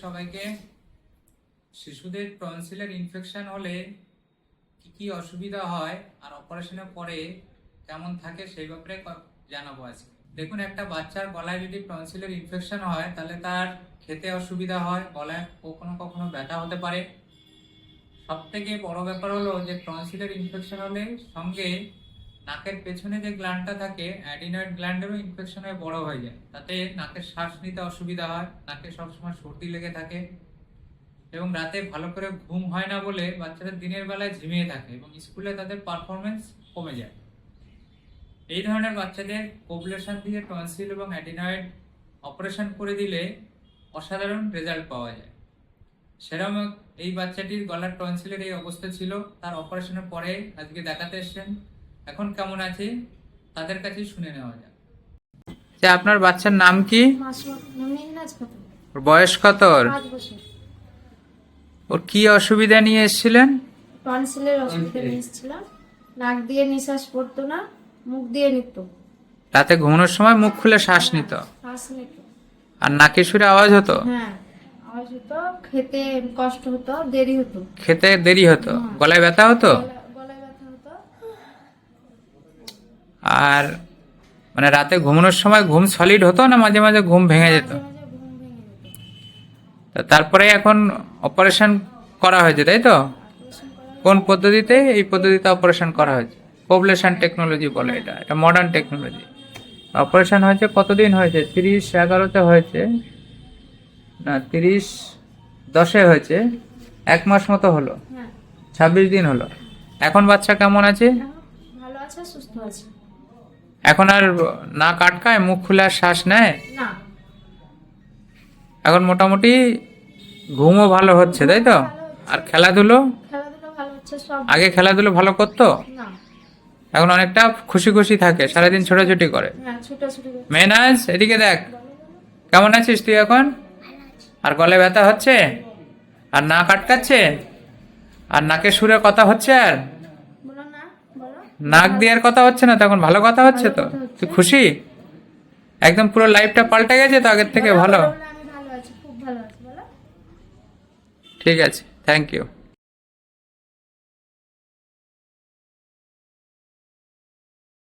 সবাইকে। শিশুদের টনসিলের ইনফেকশন হলে কি কি অসুবিধা হয় আর অপারেশনের পরে কেমন থাকে সেই ব্যাপারে জানাবো আজকে। দেখুন, একটা বাচ্চার গলায় যদি টনসিলের ইনফেকশন হয় তাহলে তার খেতে অসুবিধা হয়, গলায় কখনো কখনো ব্যথা হতে পারে। সব থেকে বড় ব্যাপার হলো যে টনসিলের ইনফেকশন হলে সঙ্গে নাকের পেছনে যে গ্ল্যান্ডটা থাকে, অ্যাডিনয়েড গ্ল্যান্ডেরও ইনফেকশন হয়ে বড় হয়ে যায়। তাতে নাকের শ্বাস নিতে অসুবিধা হয়, নাকে সবসময় সর্দি লেগে থাকে এবং রাতে ভালো করে ঘুম হয় না বলে বাচ্চাদের দিনের বেলায় ঝিমিয়ে থাকে এবং স্কুলে তাদের পারফরমেন্স কমে যায়। এই ধরনের বাচ্চাদের কোবলেশন দিয়ে টনসিল এবং অ্যাডিনয়েড অপারেশন করে দিলে অসাধারণ রেজাল্ট পাওয়া যায়। সেরকম এই বাচ্চাটির গলার টনসিলের এই অবস্থা ছিল, তার অপারেশনের পরে আজকে দেখাতে এসেছেন। এখন কেমন আছে তাদের কাছেই শুনে নেওয়া যাক। যে আপনার বাচ্চার নাম কি? ওর বয়স কত? ওর কি অসুবিধা নিয়ে এসেছিলেন? টনসিলের অসুবিধা নিয়ে এসেছিলাম। নাক দিয়ে নিঃশ্বাস পড়তো না, মুখ দিয়ে নিত। রাতে ঘুমানোর সময় মুখ খুলে শ্বাস নিত আর নাকে সুরে আওয়াজ হতো। হ্যাঁ, আওয়াজ হতো, খেতে কষ্ট হতো, দেরি হতো। খেতে দেরি হতো, গলায় ব্যথা হতো। গলায় ব্যথা হতো। আর মানে রাতে ঘুমানোর সময় ঘুম সলিড হতো না মাঝে মাঝে ঘুম ভেঙে যেত? মাঝে মাঝে ঘুম ভেঙে যেত। তারপরে এখন অপারেশন করা হয়েছে, তাই তো? অপারেশন করা কোন পদ্ধতিতে? এই পদ্ধতিতে অপারেশন করা হয়েছে, কোবলেশন টেকনোলজি বলে। এটা মডার্ন টেকনোলজি। অপারেশন হয়েছে কতদিন হয়েছে? 30/11-তে হয়েছে না, 30/10-এ হয়েছে। 1 মাস মতো হলো, হ্যাঁ, 26 দিন হলো। এখন বাচ্চা কেমন আছে? এখন ভালো আছে, সুস্থ আছে। এখন আর নাক আটকায়, মুখ খুলে আর শ্বাস নেয় না, এখন মোটামুটি ঘুমও ভালো হচ্ছে, তাই তো? আর খেলাধুলো? খেলাধুলা ভালো হচ্ছে সব। আগে খেলাধুলো ভালো করতো, না, এখন অনেকটা খুশি খুশি থাকে, সারাদিন ছোটাছুটি করে। হ্যাঁ, ছুটাছুটি করে। মেনাজ, এদিকে দেখ, কেমন আছিস তুই এখন? আর গলায় ব্যথা হচ্ছে আর নাক আটকাচ্ছে আর নাকে সুরে কথা হচ্ছে, আর বলো না, বলো। নাক দিয়ে আর কথা হচ্ছে না, তখন ভালো কথা হচ্ছে তো? ভালো কথা হচ্ছে। তুই খুশি? একদম পুরো লাইফটা পাল্টে গেছে তো আগের থেকে? ভালো, বলো না, আমি ভালো আছি, খুব ভালো আছি, বলো। ঠিক আছে, থ্যাংক ইউ।